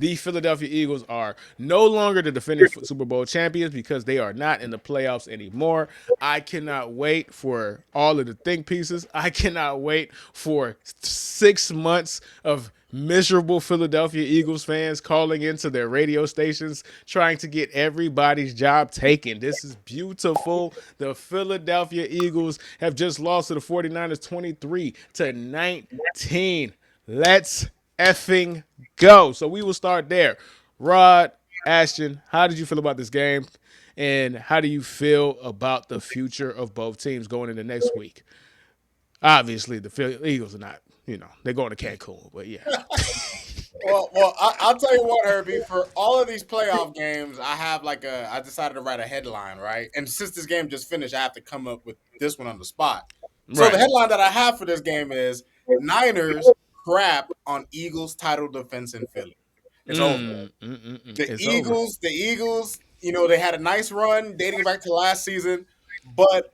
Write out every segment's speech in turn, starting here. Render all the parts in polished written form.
The Philadelphia Eagles are no longer the defending Super Bowl champions because they are not in the playoffs anymore. I cannot wait for all of the think pieces. I cannot wait for 6 months of miserable Philadelphia Eagles fans calling into their radio stations trying to get everybody's job taken. This is beautiful. The Philadelphia Eagles have just lost to the 49ers 23-19. Let's effing go. So we will start there. Rod, Ashton, how did you feel about this game? And how do you feel about the future of both teams going into next week? Obviously, the Eagles are not, they're going to Cancun, but yeah. I'll tell you what, Herbie. For all of these playoff games, I have I decided to write a headline, right? And since this game just finished, I have to come up with this one on the spot. So the Right. headline that I have for this game is Niners crap on Eagles title defense in Philly. It's over. It's over. The Eagles, they had a nice run dating back to last season, but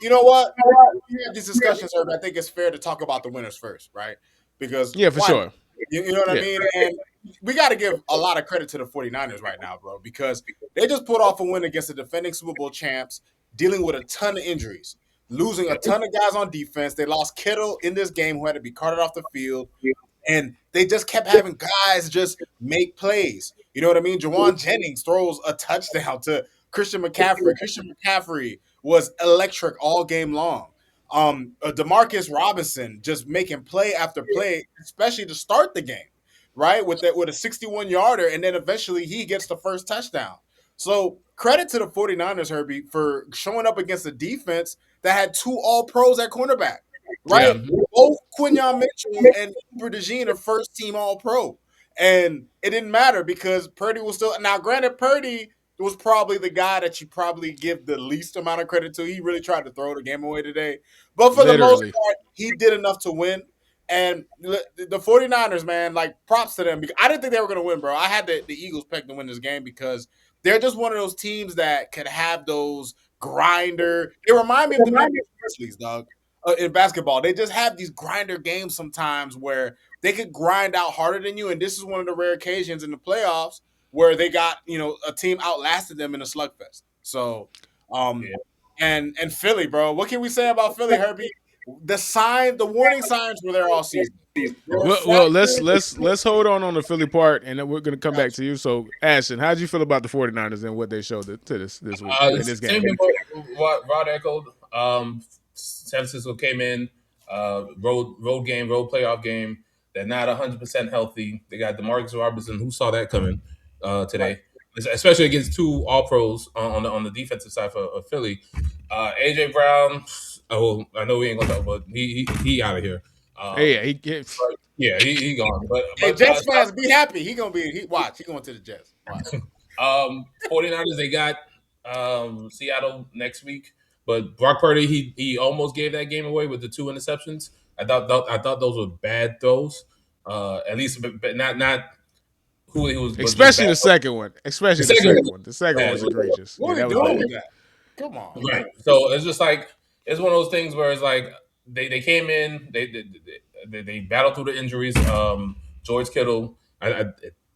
you know what? We have these discussions, Herbie. I think it's fair to talk about the winners first, right? Because Yeah, for why not? sure. You know what I Yeah. mean? And we got to give a lot of credit to the 49ers right now, bro, because they just pulled off a win against the defending Super Bowl champs, dealing with a ton of injuries, losing a ton of guys on defense. They lost Kittle in this game who had to be carted off the field. And they just kept having guys just make plays. You know what I mean? Jawan Jennings throws a touchdown to Christian McCaffrey. Christian McCaffrey was electric all game long. Demarcus Robinson just making play after play, especially to start the game, right? With a 61 yarder, and then eventually he gets the first touchdown. So credit to the 49ers, Herbie, for showing up against a defense that had two all pros at cornerback, right? Yeah. Both Quinyon Mitchell and Cooper DeJean are first team all pro. And it didn't matter because Purdy was still now granted Purdy was probably the guy that you probably give the least amount of credit to. He really tried to throw the game away today. But for the most Literally. part, he did enough to win. And the 49ers, man, like props to them. Because I didn't think they were going to win, bro. I had the Eagles pegged to win this game because they're just one of those teams that could have those grinder. They remind me of the Memphis Grizzlies, dog, in basketball. They just have these grinder games sometimes where they could grind out harder than you. And this is one of the rare occasions in the playoffs where they got, a team outlasted them in a slugfest. So, um, Yeah. and Philly, bro, what can we say about Philly, Herbie? The warning signs were there all season. They were Well, let's fractured. let's hold on the Philly part, and then we're gonna come back to you. So, Ashton, how did you feel about the 49ers and what they showed to this week in this Same game? thing what Rod echoed. San Francisco came in, road game, road playoff game. They're not 100% healthy. They got Demarcus Robinson. Who saw that coming Right. today? Especially against two All Pros on the defensive side for Philly. AJ Brown. Oh, I know we ain't gonna talk, but he out of here. Hey, Um, yeah, he yeah, he gone. Hey, Jets fans, be happy. He going to the Jets. Watch. 49ers, they got Seattle next week. But Brock Purdy, he almost gave that game away with the two interceptions. I thought those were bad throws. At least, but not who he was just especially bad. the second one. The Especially the second second one, one. The second one yeah, was egregious. Yeah, What are we that was doing bad. with that? Come on. right. So it's just like it's one of those things where it's like they came in, they battled through the injuries. George Kittle, I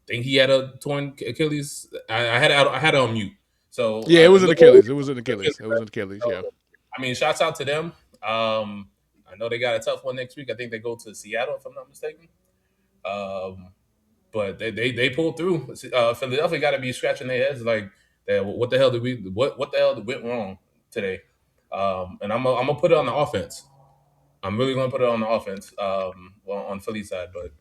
think he had a torn Achilles. I had it on mute. So Yeah, it was it an looked Achilles. It was an Achilles. It was an Achilles. Yeah. so, I mean, shouts out to them. I know they got a tough one next week. I think they go to Seattle, if I'm not mistaken. Um, but they pulled through. Philadelphia got to be scratching their heads like, what the hell did we what the hell went wrong today? And I'm gonna put it on the offense. I'm really gonna put it on the offense on Philly's side, but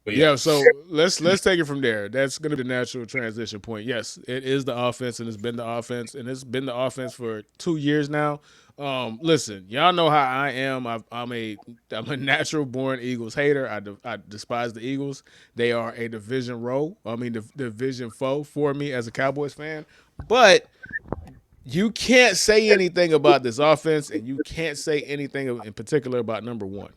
yeah, Yeah, so let's take it from there. That's going to be the natural transition point. Yes, it is the offense, and it's been the offense, and it's been the offense for 2 years now. Listen, y'all know how I am. I'm a natural born Eagles hater. I despise the Eagles. They are a division foe for me as a Cowboys fan. But you can't say anything about this offense, and you can't say anything in particular about number one.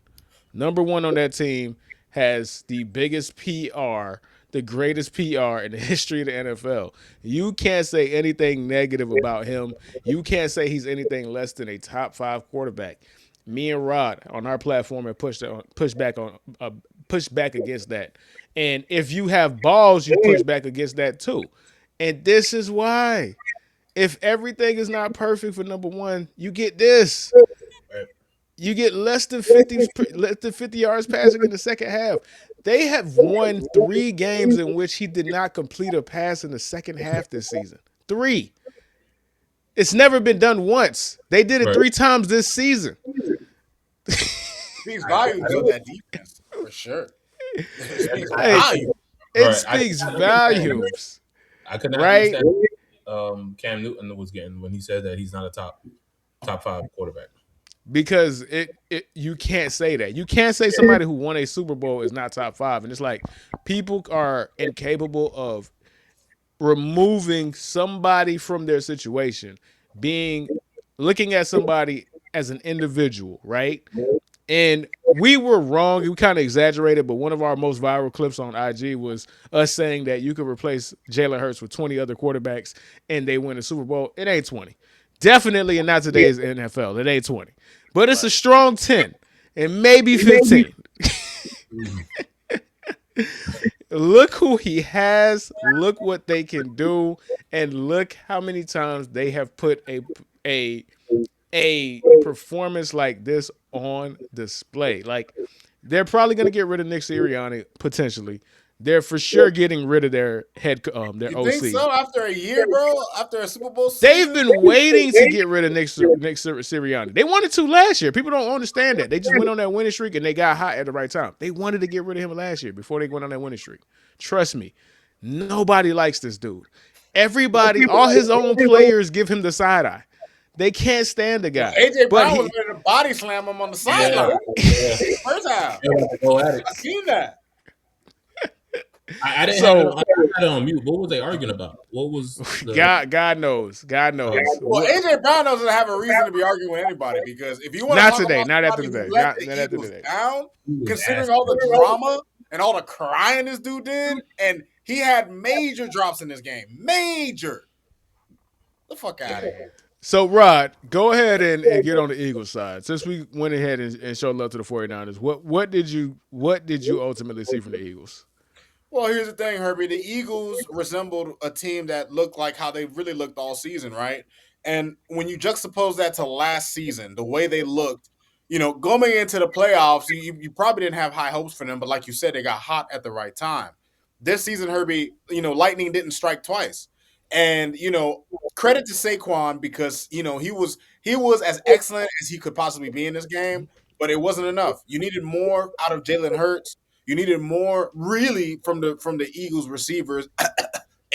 Number one on that team has the biggest PR, the greatest PR in the history of the NFL. You can't say anything negative about him. You can't say he's anything less than a top five quarterback. Me and Rod on our platform have pushed back on push back against that. And if you have balls, you push back against that too. And this is why. If everything is not perfect for number one, you get this. Right. You get less than 50 yards passing in the second half. They have won 3 games in which he did not complete a pass in the second half this season. 3. It's never been done once. They did it Right. 3 times this season. Speaks I volumes of don't. that defense for sure. It speaks Like volumes. it Right. I speaks cannot understand. volumes, I could not right? understand. Cam Newton was getting when he said that he's not a top five quarterback. Because it you can't say that. You can't say somebody who won a Super Bowl is not top 5. And it's like people are incapable of removing somebody from their situation, being looking at somebody as an individual, right? And we were wrong. We kind of exaggerated, but one of our most viral clips on IG was us saying that you could replace Jalen Hurts with 20 other quarterbacks and they win a Super Bowl. It ain't 20. Definitely in not today's NFL. It ain't 20. But it's a Right. strong 10 and maybe 15. Look who he has. Look what they can do. And look how many times they have put a a performance like this on display. Like they're probably going to get rid of Nick Sirianni potentially. They're for sure getting rid of their You think OC. so? After a year, bro? After a Super Bowl They've season? been waiting to get rid of Nick Sirianni. They wanted to last year. People don't understand that. They just went on that winning streak and they got hot at the right time. They wanted to get rid of him last year before they went on that winning streak. Trust me, nobody likes this dude. Everybody, all his own players give him the side eye. They can't stand the Yo, guy. AJ But Brown was he ready to body slam him on the Yeah, sideline. yeah. First half. They want to go at it. I seen that. I didn't have it on. so I had it on mute. What was they arguing about? What was the? God knows. God knows. Well, What AJ Brown doesn't have a reason to be arguing with anybody because if you want to not talk today, about not after somebody who today. let Not the after Eagles today. down, He was considering all asking. the drama and all the crying this dude did, and he had major drops in this game. Major. The fuck out of here. So, Rod, go ahead and get on the Eagles side. Since we went ahead and showed love to the 49ers, what did you ultimately see from the Eagles? Well, here's the thing, Herbie. The Eagles resembled a team that looked like how they really looked all season, right? And when you juxtapose that to last season, the way they looked, going into the playoffs, you probably didn't have high hopes for them, but like you said, they got hot at the right time. This season, Herbie, lightning didn't strike twice. And, credit to Saquon because, he was as excellent as he could possibly be in this game, but it wasn't enough. You needed more out of Jalen Hurts. You needed more really from the Eagles receivers,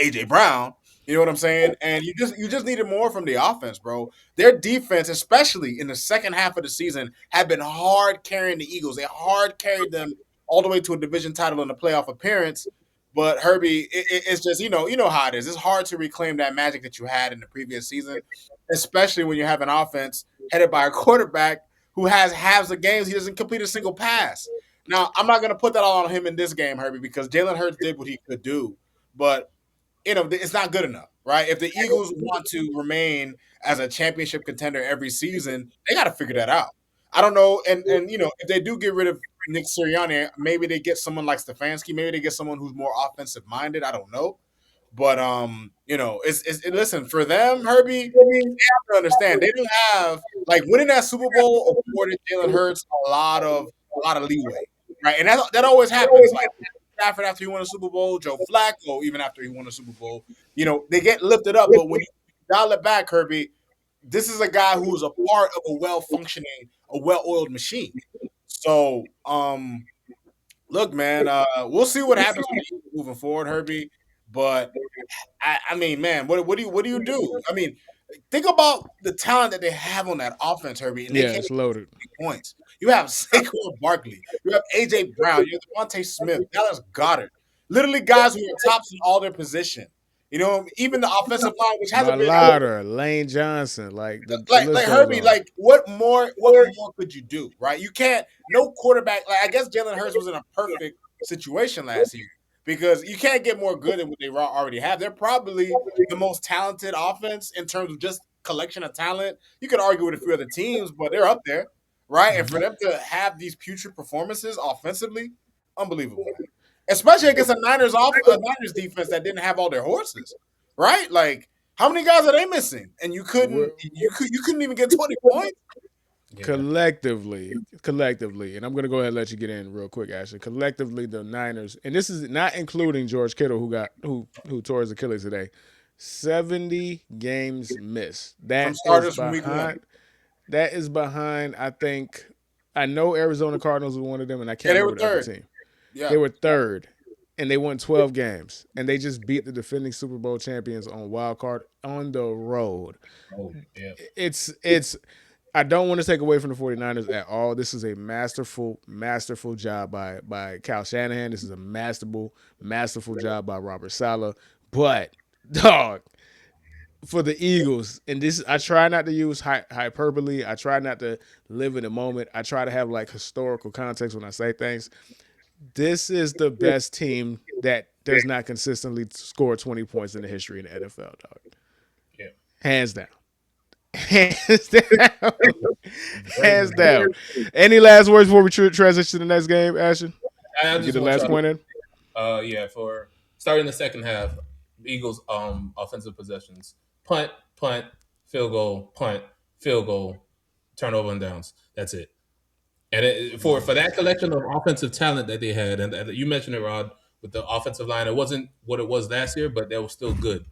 AJ Brown. You know what I'm saying? And you just needed more from the offense, bro. Their defense, especially in the second half of the season, had been hard carrying the Eagles. They hard carried them all the way to a division title and a playoff appearance. But Herbie, it's just you know how it is. It's hard to reclaim that magic that you had in the previous season, especially when you have an offense headed by a quarterback who has halves of games he doesn't complete a single pass. Now, I'm not going to put that all on him in this game, Herbie, because Jalen Hurts did what he could do, but it's not good enough, right? If the Eagles want to remain as a championship contender every season, they got to figure that out. I don't know, and if they do get rid of Nick Sirianni, maybe they get someone like Stefanski, maybe they get someone who's more offensive minded. I don't know, but listen for them, Herbie. They have to understand they don't have like winning that Super Bowl afforded Jalen Hurts a lot of leeway, right? And that always happens. Like Stafford after he won a Super Bowl, Joe Flacco even after he won a Super Bowl, they get lifted up. But when you dial it back, Herbie, this is a guy who is a part of a well-functioning, a well-oiled machine. So, look, man, we'll see what happens with the Eagles moving forward, Herbie. But I mean, man, what do you do? I mean, think about the talent that they have on that offense, Herbie, and they Yeah, can't it's loaded. get points. You have Saquon Barkley, you have AJ Brown, you have Devontae Smith, Dallas Goddard, literally guys who are tops in all their position. Even the offensive line, which hasn't been Malata, Lane Johnson, like the like list goes Herbie, on. like what more could you do, right? You can't no quarterback like I guess Jalen Hurts was in a perfect situation last year because you can't get more good than what they already have. They're probably the most talented offense in terms of just collection of talent. You could argue with a few other teams, but they're up there, right? And for them to have these putrid performances offensively, Unbelievable. Especially against a Niners defense that didn't have all their horses, right? Like, how many guys are they missing? And We're, you couldn't even get 20 points. Yeah. collectively, and I'm gonna go ahead and let you get in real quick, Ashley. Collectively, the Niners, and this is not including George Kittle, who tore his Achilles today. 70 games missed. From starters from week one. That is behind. I know Arizona Cardinals was one of them, and I Yeah, can't they were remember the other third. team. Yeah. They were third, and they won 12 games, and they just beat the defending Super Bowl champions on wild card on the road. Oh, yeah. It's I don't want to take away from the 49ers at all. This is a masterful job by Kyle Shanahan. This is a masterful job by Robert Saleh. But dog, for the Eagles, and this I try not to use hyperbole. I try not to live in the moment. I try to have like historical context when I say things. This is the best team that does not consistently score 20 points in the history in the NFL, dog. Yeah. Hands down. Hands down. Very Hands good. down. Any last words before we transition to the next game, Ashton? I Get just the want last y'all point in. yeah, for starting the second half, Eagles offensive possessions. Punt, field goal, punt, field goal, turnover and downs. That's it. And for that collection of offensive talent that they had, and you mentioned it, Rod, with the offensive line, it wasn't what it was last year, but they were still good.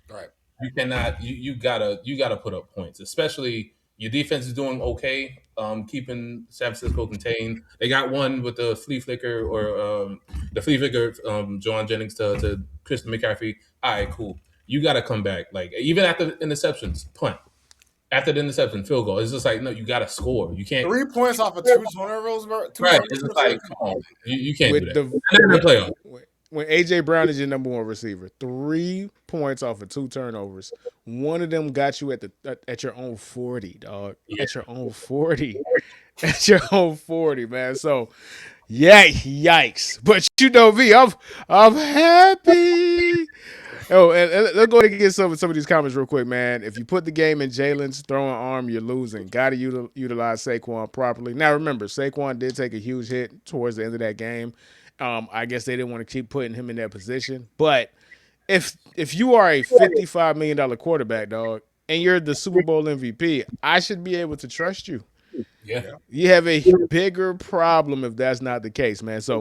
Right. You cannot you gotta put up points, especially your defense is doing okay, keeping San Francisco contained. They got one with the flea flicker or the flea flicker, John Jennings to Christian McCaffrey. All right, cool. You got to come back, like even after interceptions, punt after the interception, field goal. It's just like no, you got to score. You can't. 3 points off of two turnovers, two Right. It's just turnovers. like come on, you can't do With that. the And then the when playoff. when AJ Brown is your number one receiver, 3 points off of two turnovers. One of them got you at your own 40, dog. Yeah. At your own 40. At your own 40, man. So yeah, yikes. But you know me, I'm happy. Oh, and let's go ahead and get some of these comments real quick, man. If you put the game in Jalen's throwing arm, you're losing. Got to utilize Saquon properly. Now, remember, Saquon did take a huge hit towards the end of that game. I guess they didn't want to keep putting him in that position. But if you are a $55 million quarterback, dog, and you're the Super Bowl MVP, I should be able to trust you. Yeah. You have a bigger problem if that's not the case, man. So